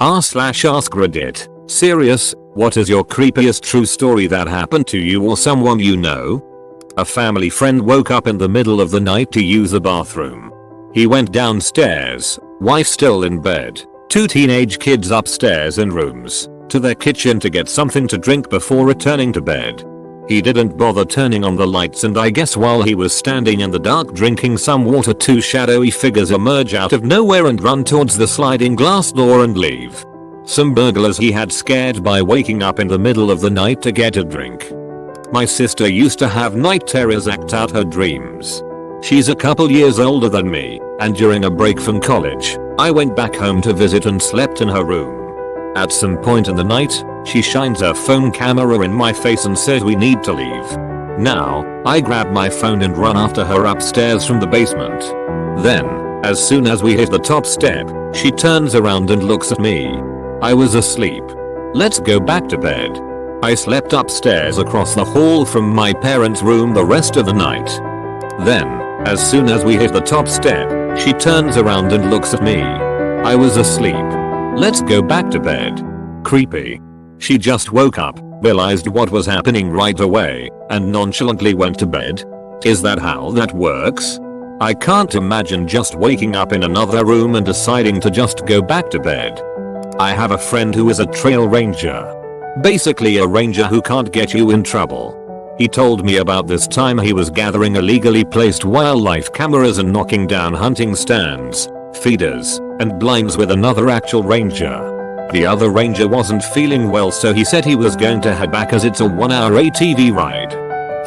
r/AskReddit. Serious, what is your creepiest true story that happened to you or someone you know? A family friend woke up in the middle of the night to use the bathroom. He went downstairs, wife still in bed, 2 teenage kids upstairs in rooms, to their kitchen to get something to drink before returning to bed. He didn't bother turning on the lights, and I guess while he was standing in the dark drinking some water, 2 shadowy figures emerge out of nowhere and run towards the sliding glass door and leave. Some burglars he had scared by waking up in the middle of the night to get a drink. My sister used to have night terrors act out her dreams. She's a couple years older than me, and during a break from college, I went back home to visit and slept in her room. At some point in the night, she shines her phone camera in my face and says we need to leave. Now, I grab my phone and run after her upstairs from the basement. Then, as soon as we hit the top step, she turns around and looks at me. I was asleep. Let's go back to bed. I slept upstairs across the hall from my parents' room the rest of the night. Then, as soon as we hit the top step, she turns around and looks at me. I was asleep. Let's go back to bed. Creepy. She just woke up, realized what was happening right away, and nonchalantly went to bed. Is that how that works? I can't imagine just waking up in another room and deciding to just go back to bed. I have a friend who is a trail ranger. Basically a ranger who can't get you in trouble. He told me about this time he was gathering illegally placed wildlife cameras and knocking down hunting stands, feeders, and blinds with another actual ranger. The other ranger wasn't feeling well, so he said he was going to head back as it's a 1-hour ATV ride.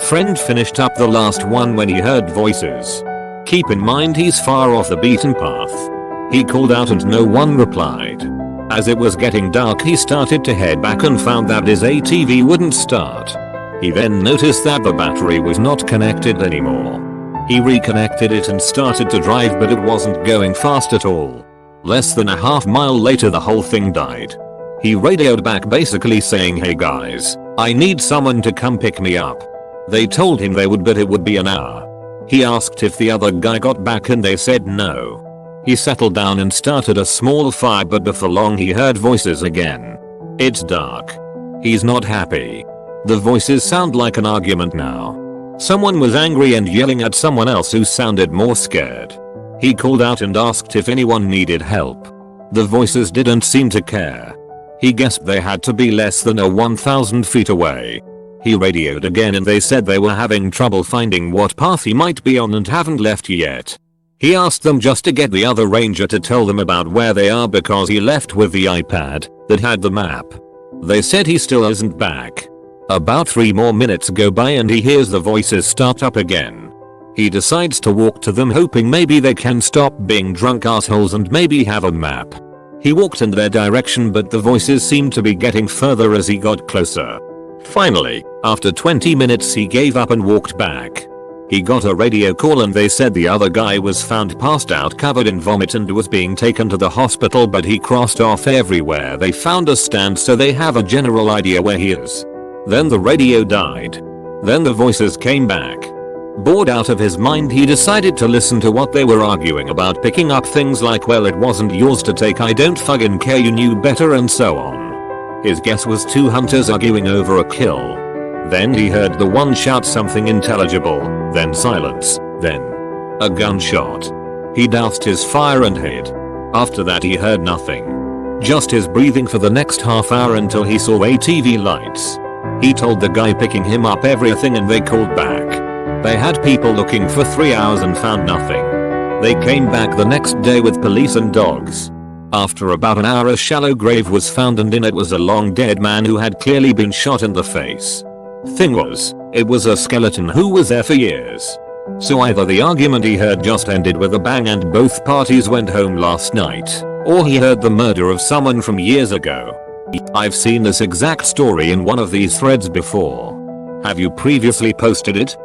Friend finished up the last one when he heard voices. Keep in mind he's far off the beaten path. He called out and no one replied. As it was getting dark, he started to head back and found that his ATV wouldn't start. He then noticed that the battery was not connected anymore. He reconnected it and started to drive, but it wasn't going fast at all. Less than a half mile later the whole thing died. He radioed back basically saying, "Hey guys, I need someone to come pick me up." They told him they would, but it would be an hour. He asked if the other guy got back and they said no. He settled down and started a small fire, but before long he heard voices again. It's dark. He's not happy. The voices sound like an argument now. Someone was angry and yelling at someone else who sounded more scared. He called out and asked if anyone needed help. The voices didn't seem to care. He guessed they had to be less than 1,000 feet away. He radioed again and they said they were having trouble finding what path he might be on and haven't left yet. He asked them just to get the other ranger to tell them about where they are because he left with the iPad that had the map. They said he still isn't back. About 3 more minutes go by and he hears the voices start up again. He decides to walk to them, hoping maybe they can stop being drunk assholes and maybe have a map. He walked in their direction, but the voices seemed to be getting further as he got closer. Finally, after 20 minutes he gave up and walked back. He got a radio call and they said the other guy was found passed out covered in vomit and was being taken to the hospital, but he crossed off everywhere they found a stand, so they have a general idea where he is. Then the radio died. Then the voices came back. Bored out of his mind, he decided to listen to what they were arguing about, picking up things like, "Well, it wasn't yours to take, I don't fucking care, you knew better," and so on. His guess was 2 hunters arguing over a kill. Then he heard the one shout something intelligible, then silence, then a gunshot. He doused his fire and hid. After that he heard nothing. Just his breathing for the next half hour until he saw ATV lights. He told the guy picking him up everything and they called back. They had people looking for 3 hours and found nothing. They came back the next day with police and dogs. After about an hour a shallow grave was found and in it was a long dead man who had clearly been shot in the face. Thing was, it was a skeleton who was there for years. So either the argument he heard just ended with a bang and both parties went home last night, or he heard the murder of someone from years ago. I've seen this exact story in one of these threads before. Have you previously posted it?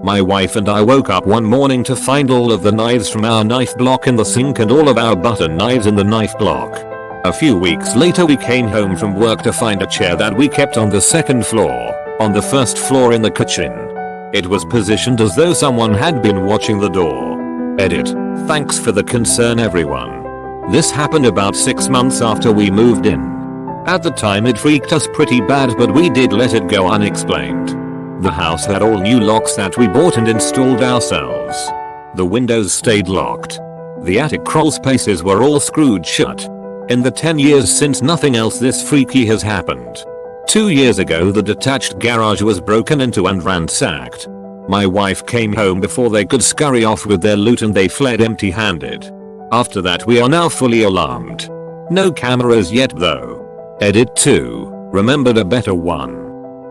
My wife and I woke up one morning to find all of the knives from our knife block in the sink and all of our butter knives in the knife block. A few weeks later we came home from work to find a chair that we kept on the 2nd floor, on the 1st floor in the kitchen. It was positioned as though someone had been watching the door. Edit. Thanks for the concern, everyone. This happened about 6 months after we moved in. At the time it freaked us pretty bad, but we did let it go unexplained. The house had all new locks that we bought and installed ourselves. The windows stayed locked. The attic crawl spaces were all screwed shut. In the 10 years since, nothing else this freaky has happened. 2 years ago the detached garage was broken into and ransacked. My wife came home before they could scurry off with their loot and they fled empty-handed. After that we are now fully alarmed. No cameras yet though. Edit 2. Remembered a better one.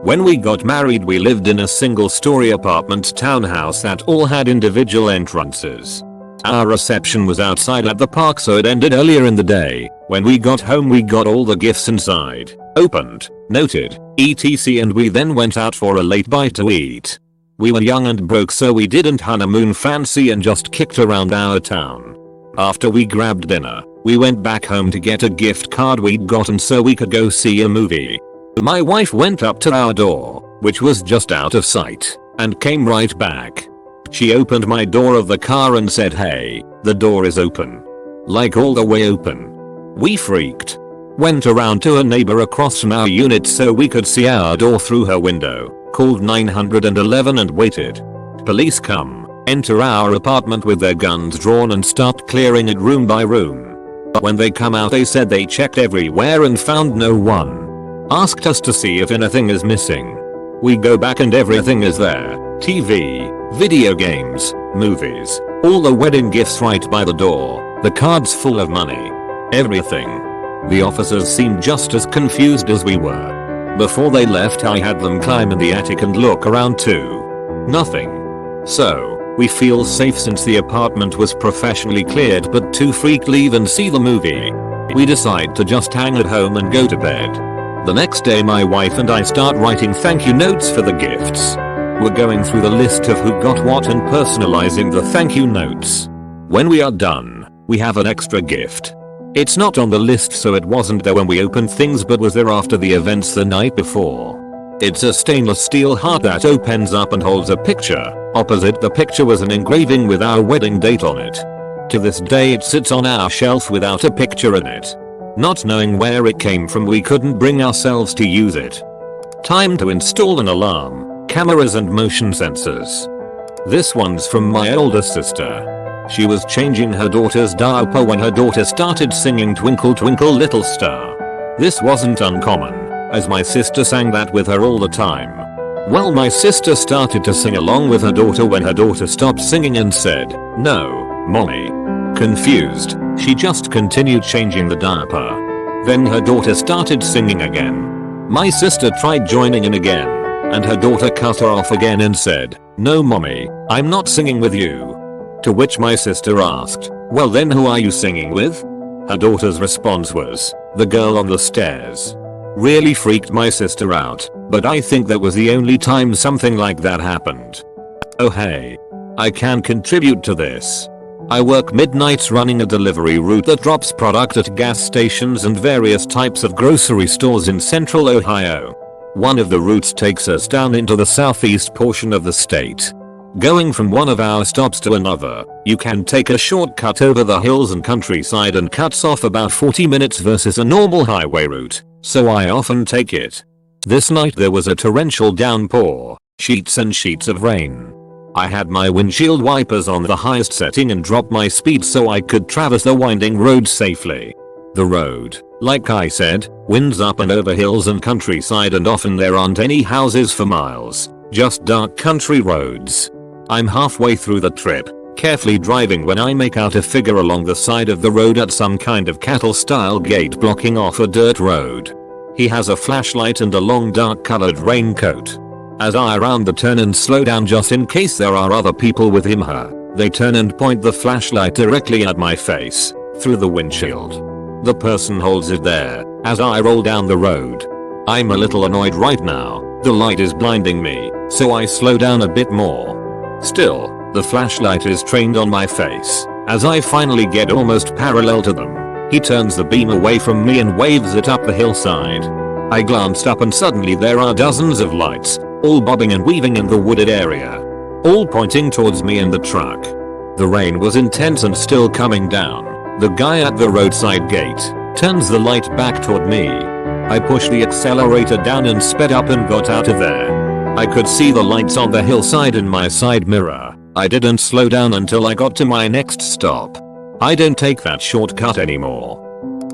When we got married we lived in a single-story apartment townhouse that all had individual entrances. Our reception was outside at the park, so it ended earlier in the day. When we got home we got all the gifts inside, opened, noted, etc, and we then went out for a late bite to eat. We were young and broke, so we didn't honeymoon fancy and just kicked around our town. After we grabbed dinner, we went back home to get a gift card we'd gotten so we could go see a movie. My wife went up to our door, which was just out of sight, and came right back. She opened my door of the car and said, "Hey, the door is open." Like all the way open. We freaked. Went around to a neighbor across from our unit so we could see our door through her window, called 911 and waited. Police come, enter our apartment with their guns drawn and start clearing it room by room. When they come out they said they checked everywhere and found no one. Asked us to see if anything is missing. We go back and everything is there. TV, video games, movies, all the wedding gifts right by the door, the cards full of money. Everything. The officers seemed just as confused as we were. Before they left I had them climb in the attic and look around too. Nothing. So, we feel safe since the apartment was professionally cleared, but too freaked leave and see the movie. We decide to just hang at home and go to bed. The next day my wife and I start writing thank you notes for the gifts. We're going through the list of who got what and personalizing the thank you notes. When we are done, we have an extra gift. It's not on the list, so it wasn't there when we opened things, but was there after the events the night before. It's a stainless steel heart that opens up and holds a picture. Opposite the picture was an engraving with our wedding date on it. To this day it sits on our shelf without a picture in it. Not knowing where it came from, we couldn't bring ourselves to use it. Time to install an alarm, cameras and motion sensors. This one's from my older sister. She was changing her daughter's diaper when her daughter started singing Twinkle Twinkle Little Star. This wasn't uncommon, as my sister sang that with her all the time. Well, my sister started to sing along with her daughter when her daughter stopped singing and said, "No, mommy." Confused, she just continued changing the diaper. Then her daughter started singing again. My sister tried joining in again, and her daughter cut her off again and said, "No mommy, I'm not singing with you." To which my sister asked, "Well then who are you singing with?" Her daughter's response was, "The girl on the stairs." Really freaked my sister out, but I think that was the only time something like that happened. Oh hey, I can contribute to this. I work midnights running a delivery route that drops product at gas stations and various types of grocery stores in central Ohio. One of the routes takes us down into the southeast portion of the state. Going from one of our stops to another, you can take a shortcut over the hills and countryside and cuts off about 40 minutes versus a normal highway route, so I often take it. This night there was a torrential downpour, sheets and sheets of rain. I had my windshield wipers on the highest setting and dropped my speed so I could traverse the winding road safely. The road, like I said, winds up and over hills and countryside, and often there aren't any houses for miles, just dark country roads. I'm halfway through the trip, carefully driving, when I make out a figure along the side of the road at some kind of cattle-style gate blocking off a dirt road. He has a flashlight and a long dark-colored raincoat. As I round the turn and slow down just in case there are other people with him, they turn and point the flashlight directly at my face, through the windshield. The person holds it there, as I roll down the road. I'm a little annoyed right now, the light is blinding me, so I slow down a bit more. Still, the flashlight is trained on my face. As I finally get almost parallel to them, he turns the beam away from me and waves it up the hillside. I glanced up and suddenly there are dozens of lights, all bobbing and weaving in the wooded area, all pointing towards me and the truck. The rain was intense and still coming down. The guy at the roadside gate turns the light back toward me. I pushed the accelerator down and sped up and got out of there. I could see the lights on the hillside in my side mirror. I didn't slow down until I got to my next stop. I don't take that shortcut anymore.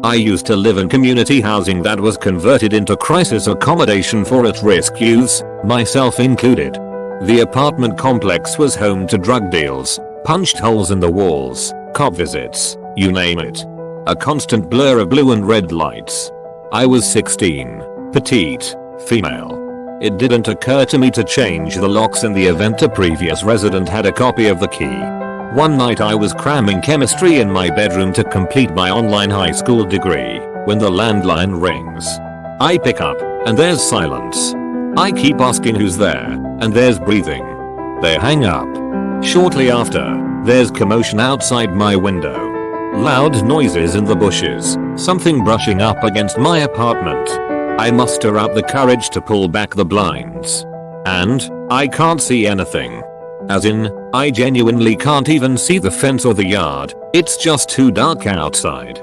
I used to live in community housing that was converted into crisis accommodation for at-risk youths, myself included. The apartment complex was home to drug deals, punched holes in the walls, cop visits, you name it. A constant blur of blue and red lights. I was 16, petite, female. It didn't occur to me to change the locks in the event a previous resident had a copy of the key. One night I was cramming chemistry in my bedroom to complete my online high school degree when the landline rings. I pick up and there's silence. I keep asking who's there and there's breathing. They hang up. Shortly after, there's commotion outside my window. Loud noises in the bushes, something brushing up against my apartment. I muster up the courage to pull back the blinds. And I can't see anything. As in, I genuinely can't even see the fence or the yard, it's just too dark outside.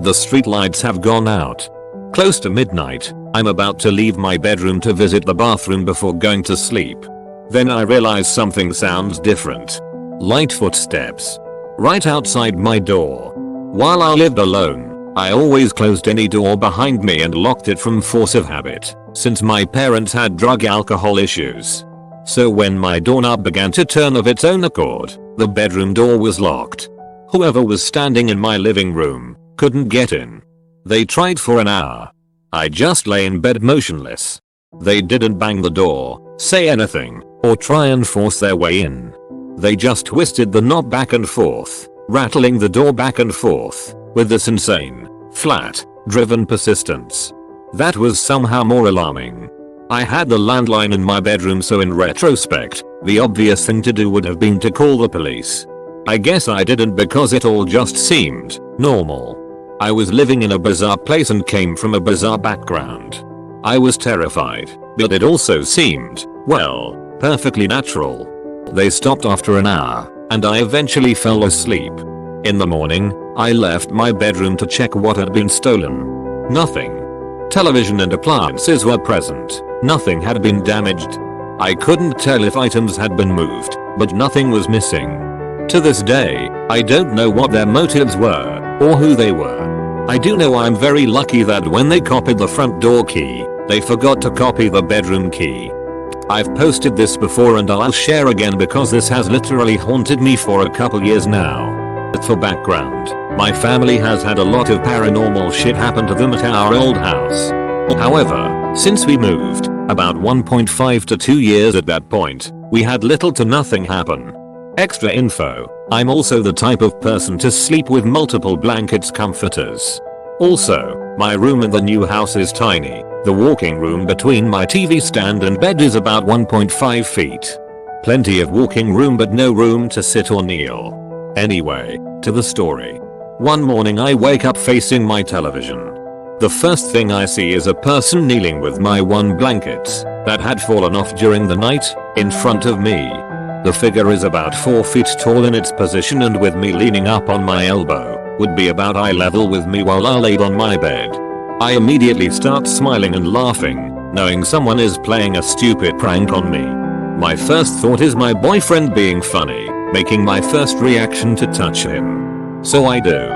The streetlights have gone out. Close to midnight, I'm about to leave my bedroom to visit the bathroom before going to sleep. Then I realize something sounds different. Light footsteps. Right outside my door. While I lived alone, I always closed any door behind me and locked it from force of habit, since my parents had drug-alcohol issues. So when my doorknob began to turn of its own accord, the bedroom door was locked. Whoever was standing in my living room couldn't get in. They tried for an hour. I just lay in bed motionless. They didn't bang the door, say anything, or try and force their way in. They just twisted the knob back and forth, rattling the door back and forth, with this insane, flat, driven persistence. That was somehow more alarming. I had the landline in my bedroom, so in retrospect, the obvious thing to do would have been to call the police. I guess I didn't because it all just seemed normal. I was living in a bizarre place and came from a bizarre background. I was terrified, but it also seemed, well, perfectly natural. They stopped after an hour, and I eventually fell asleep. In the morning, I left my bedroom to check what had been stolen. Nothing. Television and appliances were present. Nothing had been damaged. I couldn't tell if items had been moved, but nothing was missing. To this day, I don't know what their motives were, or who they were. I do know I'm very lucky that when they copied the front door key, they forgot to copy the bedroom key. I've posted this before and I'll share again because this has literally haunted me for a couple years now. For background, my family has had a lot of paranormal shit happen to them at our old house. However, since we moved, about 1.5 to 2 years at that point, we had little to nothing happen. Extra info, I'm also the type of person to sleep with multiple blankets comforters. Also, my room in the new house is tiny. The walking room between my TV stand and bed is about 1.5 feet. Plenty of walking room but no room to sit or kneel. Anyway, to the story. One morning I wake up facing my television. The first thing I see is a person kneeling with my one blanket that had fallen off during the night in front of me. The figure is about 4 feet tall in its position and with me leaning up on my elbow, would be about eye level with me while I laid on my bed. I immediately start smiling and laughing, knowing someone is playing a stupid prank on me. My first thought is my boyfriend being funny, making my first reaction to touch him. So I do.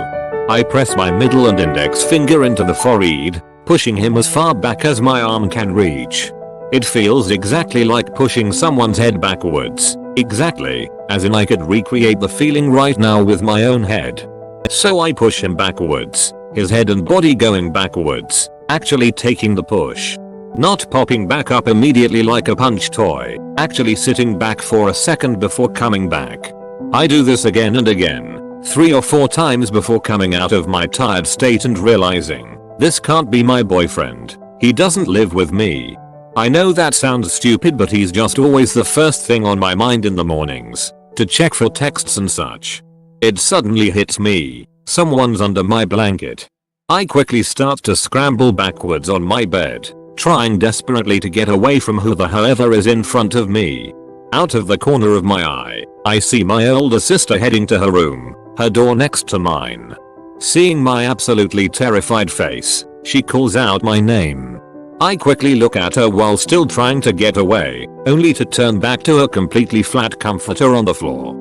I press my middle and index finger into the forehead, pushing him as far back as my arm can reach. It feels exactly like pushing someone's head backwards, exactly, as in I could recreate the feeling right now with my own head. So I push him backwards, his head and body going backwards, actually taking the push. Not popping back up immediately like a punch toy, actually sitting back for a second before coming back. I do this again and again, 3 or 4 times before coming out of my tired state and realizing, this can't be my boyfriend, he doesn't live with me. I know that sounds stupid but he's just always the first thing on my mind in the mornings, to check for texts and such. It suddenly hits me, someone's under my blanket. I quickly start to scramble backwards on my bed, trying desperately to get away from whoever is in front of me. Out of the corner of my eye, I see my older sister heading to her room, her door next to mine. Seeing my absolutely terrified face, she calls out my name. I quickly look at her while still trying to get away, only to turn back to a completely flat comforter on the floor.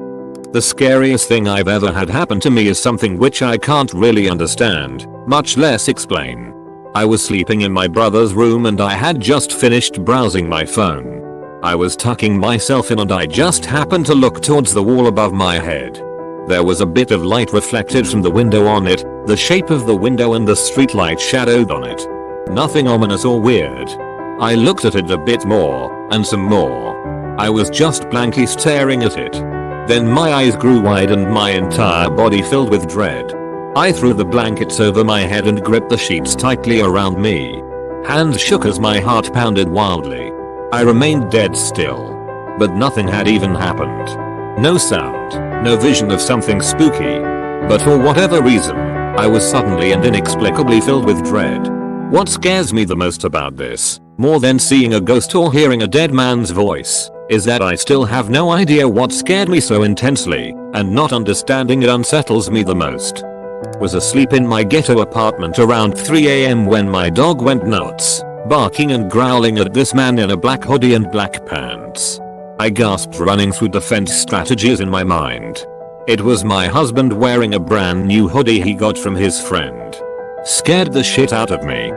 The scariest thing I've ever had happen to me is something which I can't really understand, much less explain. I was sleeping in my brother's room and I had just finished browsing my phone. I was tucking myself in and I just happened to look towards the wall above my head. There was a bit of light reflected from the window on it, the shape of the window and the streetlight shadowed on it. Nothing ominous or weird. I looked at it a bit more, and some more. I was just blankly staring at it. Then my eyes grew wide and my entire body filled with dread. I threw the blankets over my head and gripped the sheets tightly around me. Hands shook as my heart pounded wildly. I remained dead still. But nothing had even happened. No sound, no vision of something spooky. But for whatever reason, I was suddenly and inexplicably filled with dread. What scares me the most about this, more than seeing a ghost or hearing a dead man's voice, is that I still have no idea what scared me so intensely, and not understanding it unsettles me the most. Was asleep in my ghetto apartment around 3 AM when my dog went nuts, barking and growling at this man in a black hoodie and black pants. I gasped, running through defense strategies in my mind. It was my husband wearing a brand new hoodie he got from his friend. Scared the shit out of me.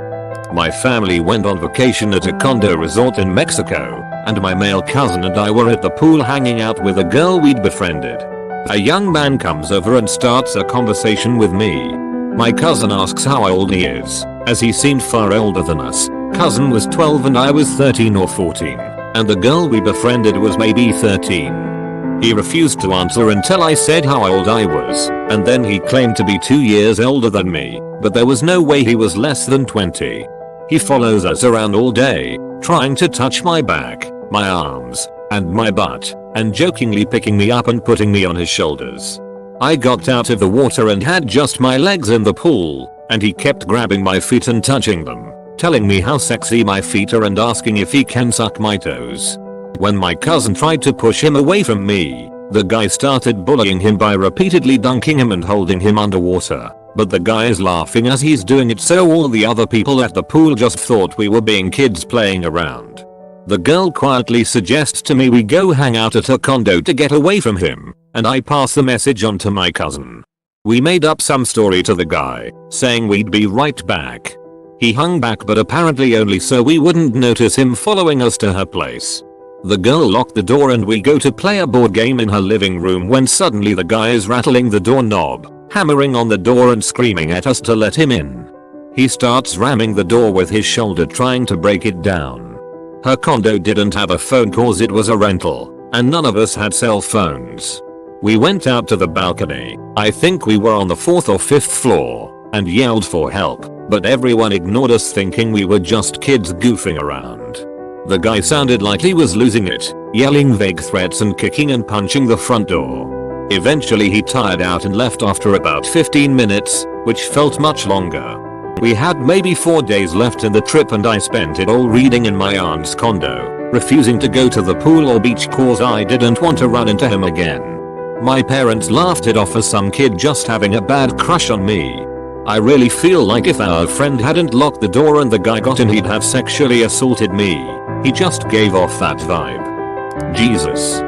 My family went on vacation at a condo resort in Mexico, and my male cousin and I were at the pool hanging out with a girl we'd befriended. A young man comes over and starts a conversation with me. My cousin asks how old he is, as he seemed far older than us. Cousin was 12 and I was 13 or 14, and the girl we befriended was maybe 13. He refused to answer until I said how old I was, and then he claimed to be 2 years older than me, but there was no way he was less than 20. He follows us around all day, trying to touch my back, my arms, and my butt, and jokingly picking me up and putting me on his shoulders. I got out of the water and had just my legs in the pool, and he kept grabbing my feet and touching them, telling me how sexy my feet are and asking if he can suck my toes. When my cousin tried to push him away from me, the guy started bullying him by repeatedly dunking him and holding him underwater. But the guy is laughing as he's doing it, so all the other people at the pool just thought we were being kids playing around. The girl quietly suggests to me we go hang out at her condo to get away from him, and I pass the message on to my cousin. We made up some story to the guy, saying we'd be right back. He hung back, but apparently only so we wouldn't notice him following us to her place. The girl locked the door and we go to play a board game in her living room when suddenly the guy is rattling the doorknob, hammering on the door and screaming at us to let him in. He starts ramming the door with his shoulder, trying to break it down. Her condo didn't have a phone cause it was a rental, and none of us had cell phones. We went out to the balcony, I think we were on the 4th or 5th floor, and yelled for help, but everyone ignored us thinking we were just kids goofing around. The guy sounded like he was losing it, yelling vague threats and kicking and punching the front door. Eventually he tired out and left after about 15 minutes, which felt much longer. We had maybe 4 days left in the trip and I spent it all reading in my aunt's condo, refusing to go to the pool or beach cause I didn't want to run into him again. My parents laughed it off as some kid just having a bad crush on me. I really feel like if our friend hadn't locked the door and the guy got in, he'd have sexually assaulted me. He just gave off that vibe. Jesus.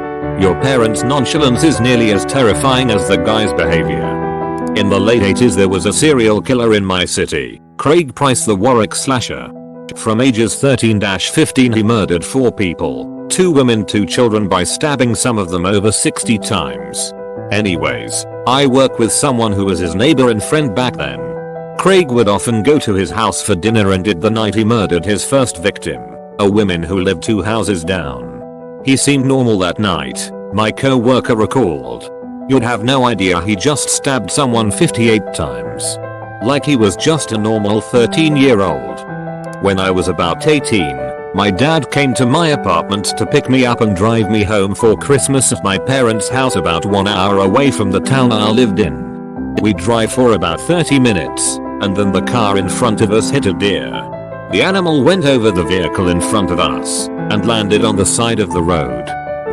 Your parents' nonchalance is nearly as terrifying as the guy's behavior. In the late 80s there was a serial killer in my city, Craig Price the Warwick slasher. From ages 13-15 he murdered 4 people, 2 women 2 children by stabbing some of them over 60 times. Anyways, I work with someone who was his neighbor and friend back then. Craig would often go to his house for dinner and did the night he murdered his first victim, a woman who lived 2 houses down. He seemed normal that night, my co-worker recalled. You'd have no idea he just stabbed someone 58 times. Like he was just a normal 13-year-old. When I was about 18, my dad came to my apartment to pick me up and drive me home for Christmas at my parents' house about 1 hour away from the town I lived in. We drive for about 30 minutes, and then the car in front of us hit a deer. The animal went over the vehicle in front of us, and landed on the side of the road.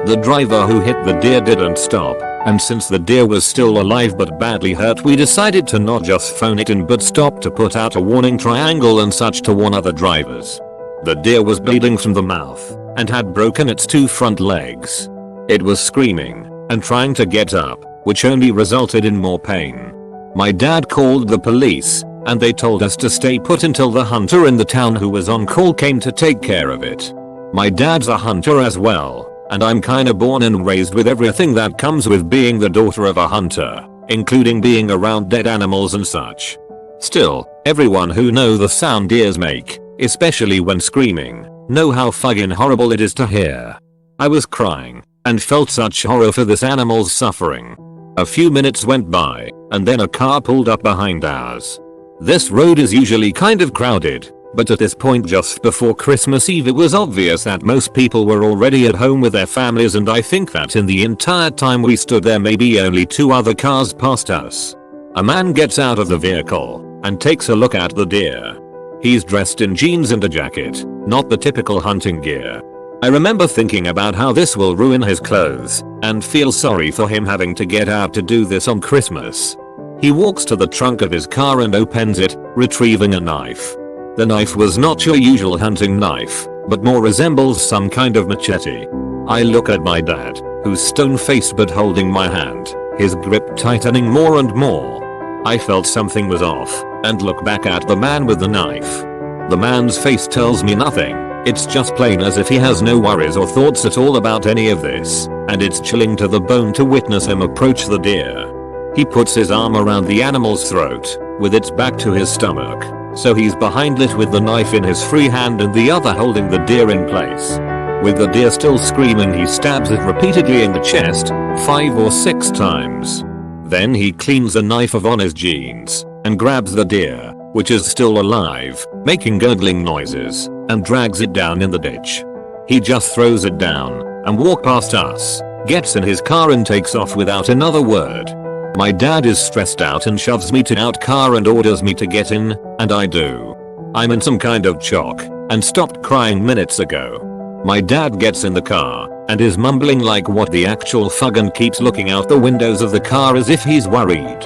The driver who hit the deer didn't stop, And since the deer was still alive but badly hurt, we decided to not just phone it in but stop to put out a warning triangle and such to warn other drivers. The deer was bleeding from the mouth and had broken its 2 front legs. It was screaming and trying to get up, which only resulted in more pain. My dad called the police and they told us to stay put until the hunter in the town who was on call came to take care of it. My dad's a hunter as well, and I'm kinda born and raised with everything that comes with being the daughter of a hunter, including being around dead animals and such. Still, everyone who know the sound deers make, especially when screaming, know how fucking horrible it is to hear. I was crying and felt such horror for this animal's suffering. A few minutes went by and then a car pulled up behind ours. This road is usually kind of crowded, but at this point just before Christmas Eve it was obvious that most people were already at home with their families, and I think that in the entire time we stood there maybe only 2 other cars passed us. A man gets out of the vehicle and takes a look at the deer. He's dressed in jeans and a jacket, not the typical hunting gear. I remember thinking about how this will ruin his clothes and feel sorry for him having to get out to do this on Christmas. He walks to the trunk of his car and opens it, retrieving a knife. The knife was not your usual hunting knife, but more resembles some kind of machete. I look at my dad, who's stone-faced but holding my hand, his grip tightening more and more. I felt something was off, and look back at the man with the knife. The man's face tells me nothing, it's just plain as if he has no worries or thoughts at all about any of this, and it's chilling to the bone to witness him approach the deer. He puts his arm around the animal's throat, with its back to his stomach, so he's behind it with the knife in his free hand and the other holding the deer in place. With the deer still screaming, he stabs it repeatedly in the chest, 5 or 6 times. Then he cleans the knife off on his jeans, and grabs the deer, which is still alive, making gurgling noises, and drags it down in the ditch. He just throws it down, and walks past us, gets in his car and takes off without another word. My dad is stressed out and shoves me to out car and orders me to get in, and I do. I'm in some kind of shock, and stopped crying minutes ago. My dad gets in the car, and is mumbling like what the actual fug and keeps looking out the windows of the car as if he's worried.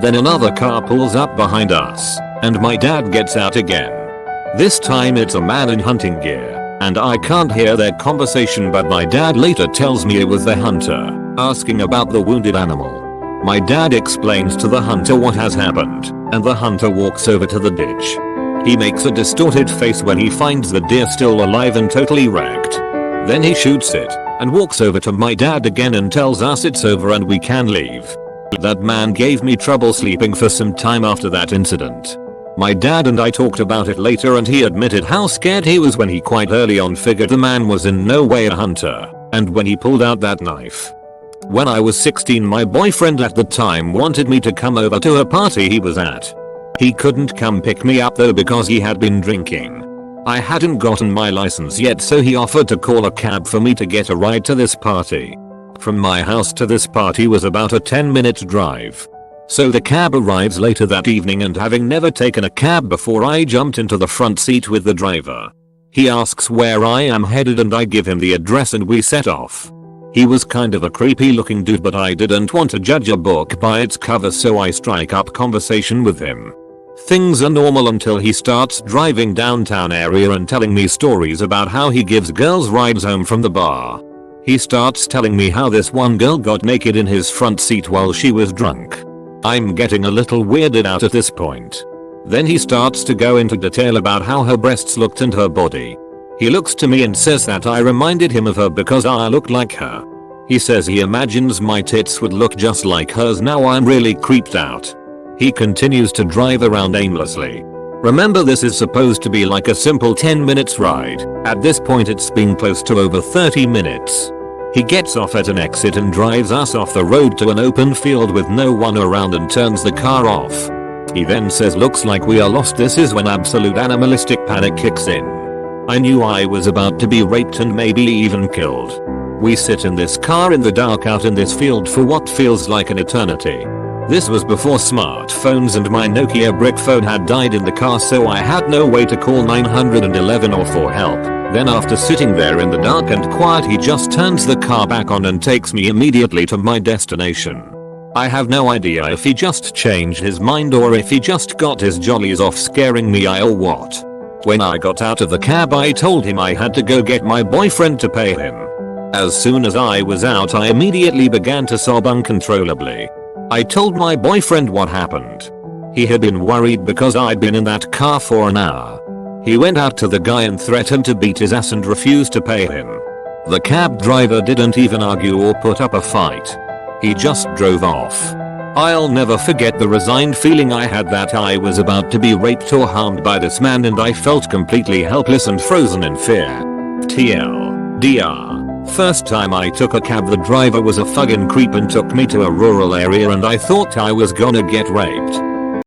Then another car pulls up behind us, and my dad gets out again. This time it's a man in hunting gear, and I can't hear their conversation, but my dad later tells me it was the hunter, asking about the wounded animal. My dad explains to the hunter what has happened, and the hunter walks over to the ditch. He makes a distorted face when he finds the deer still alive and totally wrecked. Then he shoots it, and walks over to my dad again and tells us it's over and we can leave. That man gave me trouble sleeping for some time after that incident. My dad and I talked about it later, and he admitted how scared he was when he quite early on figured the man was in no way a hunter, and when he pulled out that knife. When I was 16, my boyfriend at the time wanted me to come over to a party he was at. He couldn't come pick me up though because he had been drinking. I hadn't gotten my license yet, so he offered to call a cab for me to get a ride to this party. From my house to this party was about a 10-minute drive. So the cab arrives later that evening, and having never taken a cab before, I jumped into the front seat with the driver. He asks where I am headed and I give him the address and we set off. He was kind of a creepy looking dude, but I didn't want to judge a book by its cover, so I strike up conversation with him. Things are normal until he starts driving downtown area and telling me stories about how he gives girls rides home from the bar. He starts telling me how this one girl got naked in his front seat while she was drunk. I'm getting a little weirded out at this point. Then he starts to go into detail about how her breasts looked and her body. He looks to me and says that I reminded him of her because I looked like her. He says he imagines my tits would look just like hers. Now I'm really creeped out. He continues to drive around aimlessly. Remember, this is supposed to be like a simple 10 minutes ride. At this point it's been close to over 30 minutes. He gets off at an exit and drives us off the road to an open field with no one around and turns the car off. He then says, "Looks like we are lost." This is when absolute animalistic panic kicks in. I knew I was about to be raped and maybe even killed. We sit in this car in the dark out in this field for what feels like an eternity. This was before smartphones, and my Nokia brick phone had died in the car, so I had no way to call 911 or for help. Then after sitting there in the dark and quiet, he just turns the car back on and takes me immediately to my destination. I have no idea if he just changed his mind or if he just got his jollies off scaring me or what. When I got out of the cab, I told him I had to go get my boyfriend to pay him. As soon as I was out, I immediately began to sob uncontrollably. I told my boyfriend what happened. He had been worried because I'd been in that car for an hour. He went out to the guy and threatened to beat his ass and refused to pay him. The cab driver didn't even argue or put up a fight. He just drove off. I'll never forget the resigned feeling I had that I was about to be raped or harmed by this man, and I felt completely helpless and frozen in fear. TLDR. First time I took a cab, the driver was a fucking creep and took me to a rural area and I thought I was gonna get raped.